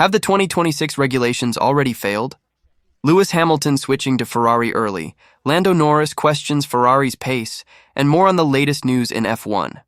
Have the 2026 regulations already failed? Lewis Hamilton switching to Ferrari early, Lando Norris questions Ferrari's pace, and more on the latest news in F1.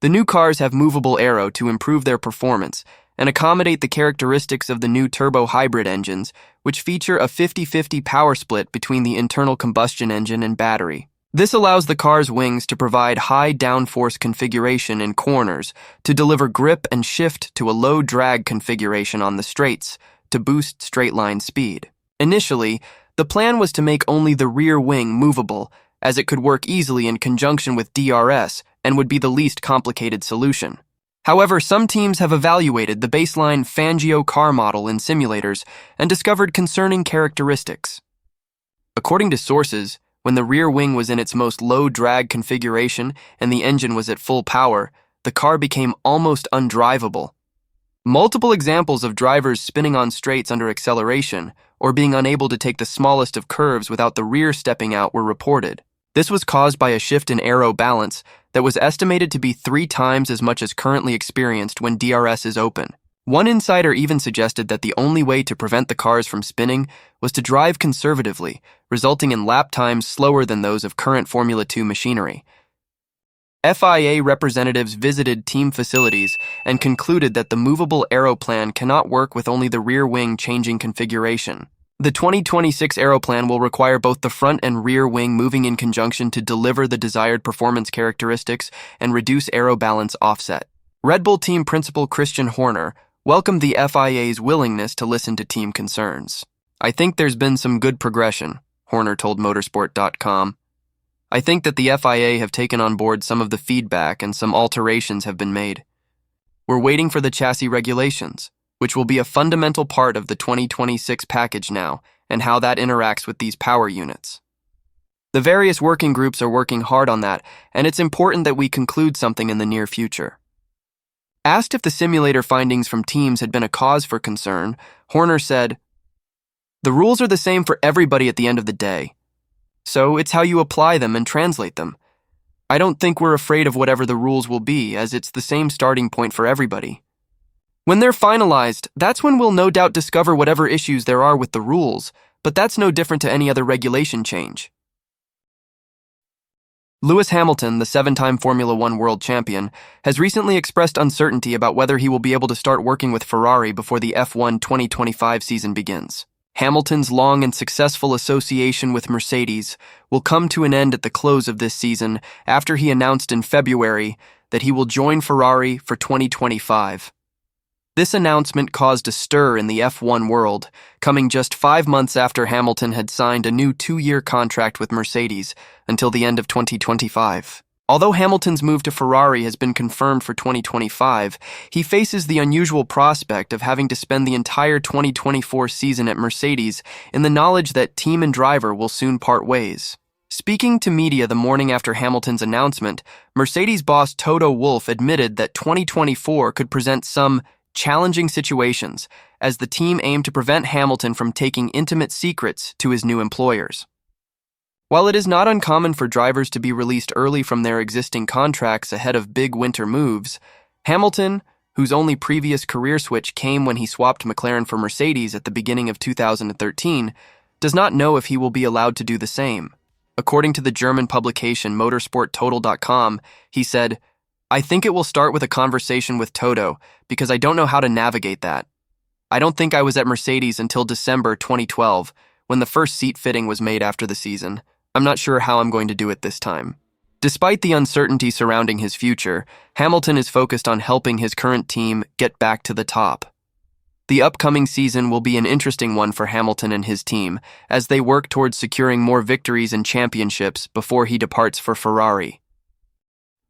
The new cars have movable aero to improve their performance and accommodate the characteristics of the new turbo hybrid engines, which feature a 50-50 power split between the internal combustion engine and battery. This allows the car's wings to provide high downforce configuration in corners to deliver grip and shift to a low drag configuration on the straights to boost straight-line speed. Initially, the plan was to make only the rear wing movable, as it could work easily in conjunction with DRS and would be the least complicated solution. However, some teams have evaluated the baseline Fangio car model in simulators and discovered concerning characteristics. According to sources, when the rear wing was in its most low-drag configuration and the engine was at full power, the car became almost undrivable. Multiple examples of drivers spinning on straights under acceleration or being unable to take the smallest of curves without the rear stepping out were reported. This was caused by a shift in aero balance that was estimated to be 3 times as much as currently experienced when DRS is open. One insider even suggested that the only way to prevent the cars from spinning was to drive conservatively, resulting in lap times slower than those of current Formula 2 machinery. FIA representatives visited team facilities and concluded that the movable aero plan cannot work with only the rear wing changing configuration. The 2026 aero plan will require both the front and rear wing moving in conjunction to deliver the desired performance characteristics and reduce aero balance offset. Red Bull team principal Christian Horner welcomed the FIA's willingness to listen to team concerns. "I think there's been some good progression," Horner told Motorsport.com. "I think that the FIA have taken on board some of the feedback and some alterations have been made. We're waiting for the chassis regulations, which will be a fundamental part of the 2026 package now, and how that interacts with these power units. The various working groups are working hard on that, and it's important that we conclude something in the near future." Asked if the simulator findings from teams had been a cause for concern, Horner said, "The rules are the same for everybody at the end of the day. So it's how you apply them and translate them. I don't think we're afraid of whatever the rules will be, as it's the same starting point for everybody. When they're finalized, that's when we'll no doubt discover whatever issues there are with the rules, but that's no different to any other regulation change." Lewis Hamilton, the 7-time Formula 1 world champion, has recently expressed uncertainty about whether he will be able to start working with Ferrari before the F1 2025 season begins. Hamilton's long and successful association with Mercedes will come to an end at the close of this season after he announced in February that he will join Ferrari for 2025. This announcement caused a stir in the F1 world, coming just 5 months after Hamilton had signed a new 2-year contract with Mercedes until the end of 2025. Although Hamilton's move to Ferrari has been confirmed for 2025, he faces the unusual prospect of having to spend the entire 2024 season at Mercedes in the knowledge that team and driver will soon part ways. Speaking to media the morning after Hamilton's announcement, Mercedes boss Toto Wolff admitted that 2024 could present some challenging situations as the team aimed to prevent Hamilton from taking intimate secrets to his new employers. While it is not uncommon for drivers to be released early from their existing contracts ahead of big winter moves, Hamilton, whose only previous career switch came when he swapped McLaren for Mercedes at the beginning of 2013, does not know if he will be allowed to do the same. According to the German publication MotorsportTotal.com, he said, "I think it will start with a conversation with Toto because I don't know how to navigate that. I don't think I was at Mercedes until December 2012 when the first seat fitting was made after the season. I'm not sure how I'm going to do it this time." Despite the uncertainty surrounding his future, Hamilton is focused on helping his current team get back to the top. The upcoming season will be an interesting one for Hamilton and his team as they work towards securing more victories and championships before he departs for Ferrari.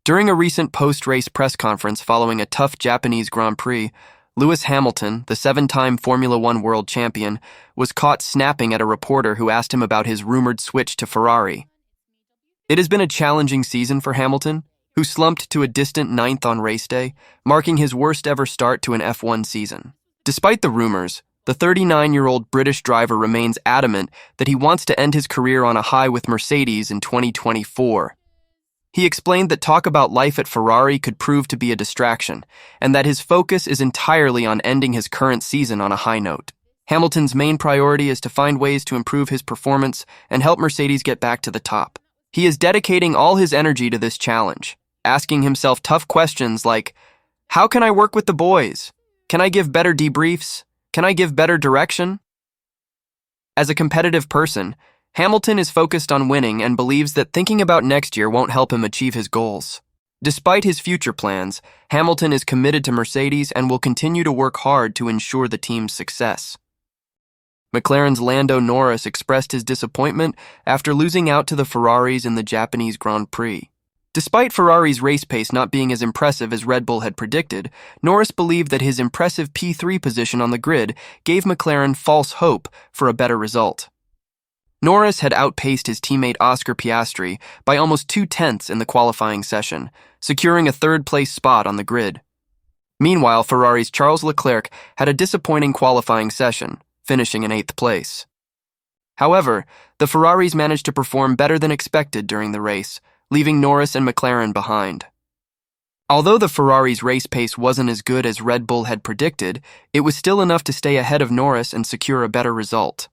During a recent post-race press conference following a tough Japanese Grand Prix, Lewis Hamilton, the 7-time Formula 1 world champion, was caught snapping at a reporter who asked him about his rumored switch to Ferrari. It has been a challenging season for Hamilton, who slumped to a distant 9th on race day, marking his worst ever start to an F1 season. Despite the rumors, the 39-year-old British driver remains adamant that he wants to end his career on a high with Mercedes in 2024. He explained that talk about life at Ferrari could prove to be a distraction, and that his focus is entirely on ending his current season on a high note. Hamilton's main priority is to find ways to improve his performance and help Mercedes get back to the top. He is dedicating all his energy to this challenge, asking himself tough questions like, how can I work with the boys? Can I give better debriefs? Can I give better direction? As a competitive person, Hamilton is focused on winning and believes that thinking about next year won't help him achieve his goals. Despite his future plans, Hamilton is committed to Mercedes and will continue to work hard to ensure the team's success. McLaren's Lando Norris expressed his disappointment after losing out to the Ferraris in the Japanese Grand Prix. Despite Ferrari's race pace not being as impressive as Red Bull had predicted, Norris believed that his impressive P3 position on the grid gave McLaren false hope for a better result. Norris had outpaced his teammate Oscar Piastri by almost 2/10 in the qualifying session, securing a third-place spot on the grid. Meanwhile, Ferrari's Charles Leclerc had a disappointing qualifying session, finishing in 8th place. However, the Ferraris managed to perform better than expected during the race, leaving Norris and McLaren behind. Although the Ferrari's race pace wasn't as good as Red Bull had predicted, it was still enough to stay ahead of Norris and secure a better result.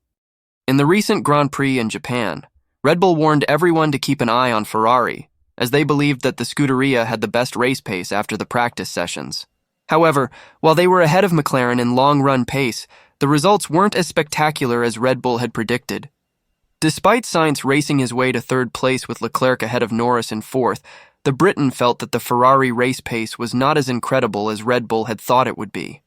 In the recent Grand Prix in Japan, Red Bull warned everyone to keep an eye on Ferrari, as they believed that the Scuderia had the best race pace after the practice sessions. However, while they were ahead of McLaren in long-run pace, the results weren't as spectacular as Red Bull had predicted. Despite Sainz racing his way to third place with Leclerc ahead of Norris in fourth, the Briton felt that the Ferrari race pace was not as incredible as Red Bull had thought it would be.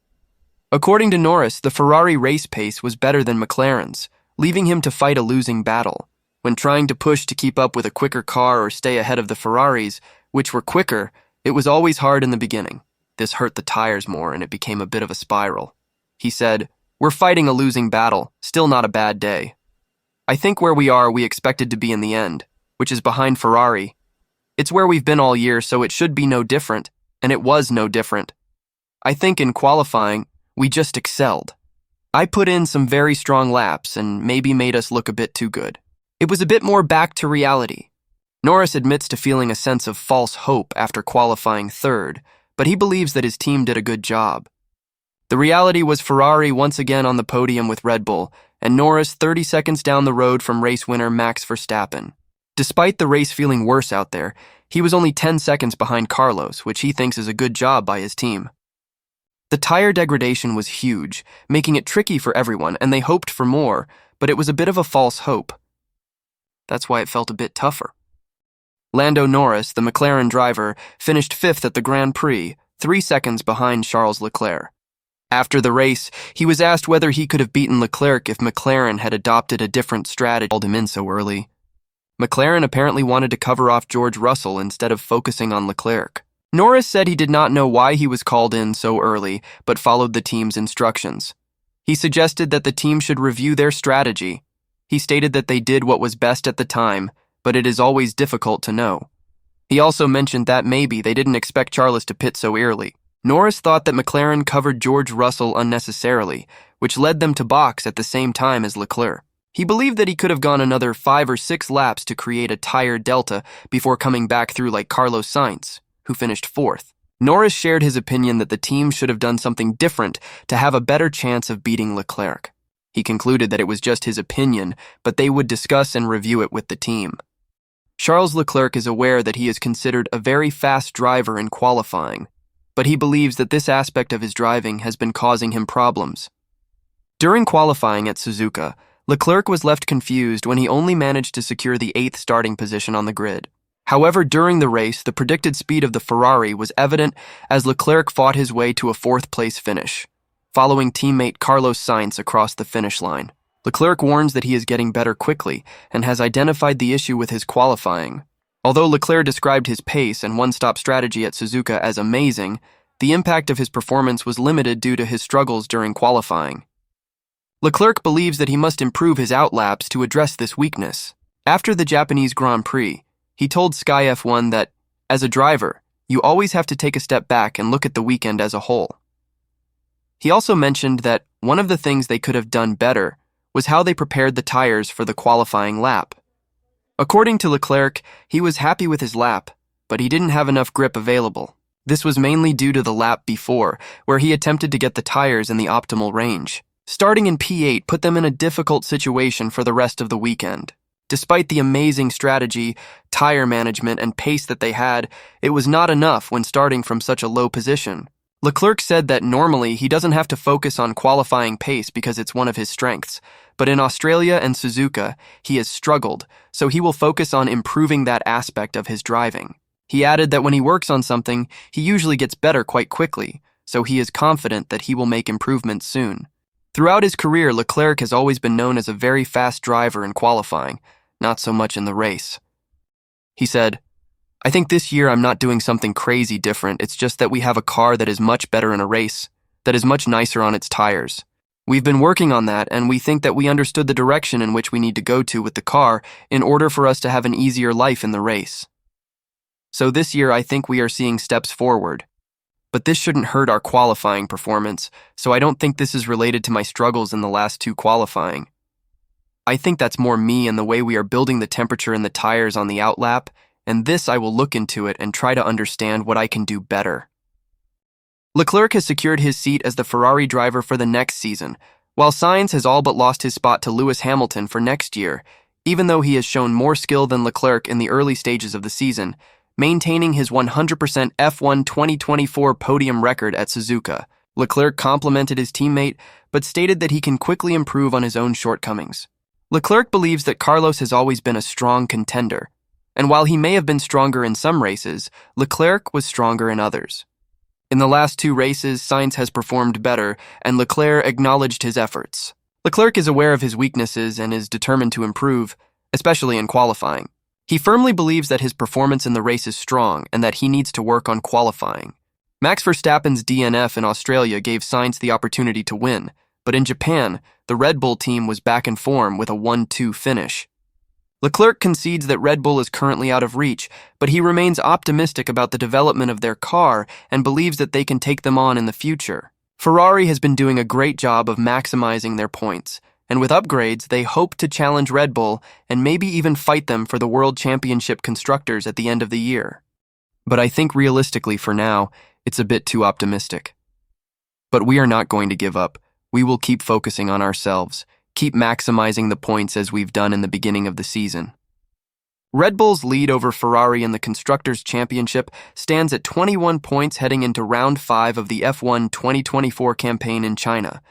According to Norris, the Ferrari race pace was better than McLaren's, leaving him to fight a losing battle. When trying to push to keep up with a quicker car or stay ahead of the Ferraris, which were quicker, it was always hard in the beginning. This hurt the tires more and it became a bit of a spiral. He said, "We're fighting a losing battle, still not a bad day. I think where we are, we expected to be in the end, which is behind Ferrari. It's where we've been all year, so it should be no different, and it was no different. I think in qualifying, we just excelled. I put in some very strong laps and maybe made us look a bit too good. It was a bit more back to reality." Norris admits to feeling a sense of false hope after qualifying third, but he believes that his team did a good job. The reality was Ferrari once again on the podium with Red Bull, and Norris 30 seconds down the road from race winner Max Verstappen. Despite the race feeling worse out there, he was only 10 seconds behind Carlos, which he thinks is a good job by his team. The tire degradation was huge, making it tricky for everyone, and they hoped for more, but it was a bit of a false hope. That's why it felt a bit tougher. Lando Norris, the McLaren driver, finished 5th at the Grand Prix, 3 seconds behind Charles Leclerc. After the race, he was asked whether he could have beaten Leclerc if McLaren had adopted a different strategy. Called him in so early. McLaren apparently wanted to cover off George Russell instead of focusing on Leclerc. Norris said he did not know why he was called in so early, but followed the team's instructions. He suggested that the team should review their strategy. He stated that they did what was best at the time, but it is always difficult to know. He also mentioned that maybe they didn't expect Charles to pit so early. Norris thought that McLaren covered George Russell unnecessarily, which led them to box at the same time as Leclerc. He believed that he could have gone another 5 or 6 laps to create a tire delta before coming back through like Carlos Sainz, who finished 4th. Norris shared his opinion that the team should have done something different to have a better chance of beating Leclerc. He concluded that it was just his opinion, but they would discuss and review it with the team. Charles Leclerc is aware that he is considered a very fast driver in qualifying, but he believes that this aspect of his driving has been causing him problems. During qualifying at Suzuka, Leclerc was left confused when he only managed to secure the 8th starting position on the grid. However, during the race, the predicted speed of the Ferrari was evident as Leclerc fought his way to a 4th-place finish, following teammate Carlos Sainz across the finish line. Leclerc warns that he is getting better quickly and has identified the issue with his qualifying. Although Leclerc described his pace and one-stop strategy at Suzuka as amazing, the impact of his performance was limited due to his struggles during qualifying. Leclerc believes that he must improve his outlaps to address this weakness. After the Japanese Grand Prix, he told Sky F1 that, as a driver, you always have to take a step back and look at the weekend as a whole. He also mentioned that one of the things they could have done better was how they prepared the tires for the qualifying lap. According to Leclerc, he was happy with his lap, but he didn't have enough grip available. This was mainly due to the lap before, where he attempted to get the tires in the optimal range. Starting in P8 put them in a difficult situation for the rest of the weekend. Despite the amazing strategy, tire management, and pace that they had, it was not enough when starting from such a low position. Leclerc said that normally he doesn't have to focus on qualifying pace because it's one of his strengths, but in Australia and Suzuka, he has struggled, so he will focus on improving that aspect of his driving. He added that when he works on something, he usually gets better quite quickly, so he is confident that he will make improvements soon. Throughout his career, Leclerc has always been known as a very fast driver in qualifying, not so much in the race. He said, "I think this year I'm not doing something crazy different. It's just that we have a car that is much better in a race, that is much nicer on its tires. We've been working on that, and we think that we understood the direction in which we need to go to with the car in order for us to have an easier life in the race. So this year I think we are seeing steps forward. But this shouldn't hurt our qualifying performance, so I don't think this is related to my struggles in the last two qualifying. I think that's more me and the way we are building the temperature in the tires on the outlap, and this I will look into it and try to understand what I can do better." Leclerc has secured his seat as the Ferrari driver for the next season, while Sainz has all but lost his spot to Lewis Hamilton for next year, even though he has shown more skill than Leclerc in the early stages of the season, maintaining his 100% F1 2024 podium record at Suzuka. Leclerc complimented his teammate, but stated that he can quickly improve on his own shortcomings. Leclerc believes that Carlos has always been a strong contender, and while he may have been stronger in some races, Leclerc was stronger in others. In the last two races, Sainz has performed better, and Leclerc acknowledged his efforts. Leclerc is aware of his weaknesses and is determined to improve, especially in qualifying. He firmly believes that his performance in the race is strong and that he needs to work on qualifying. Max Verstappen's DNF in Australia gave Sainz the opportunity to win, but in Japan, the Red Bull team was back in form with a 1-2 finish. Leclerc concedes that Red Bull is currently out of reach, but he remains optimistic about the development of their car and believes that they can take them on in the future. Ferrari has been doing a great job of maximizing their points, and with upgrades, they hope to challenge Red Bull and maybe even fight them for the World Championship Constructors at the end of the year. But I think realistically for now, it's a bit too optimistic. But we are not going to give up. We will keep focusing on ourselves, keep maximizing the points as we've done in the beginning of the season. Red Bull's lead over Ferrari in the Constructors' Championship stands at 21 points heading into Round 5 of the F1 2024 campaign in China,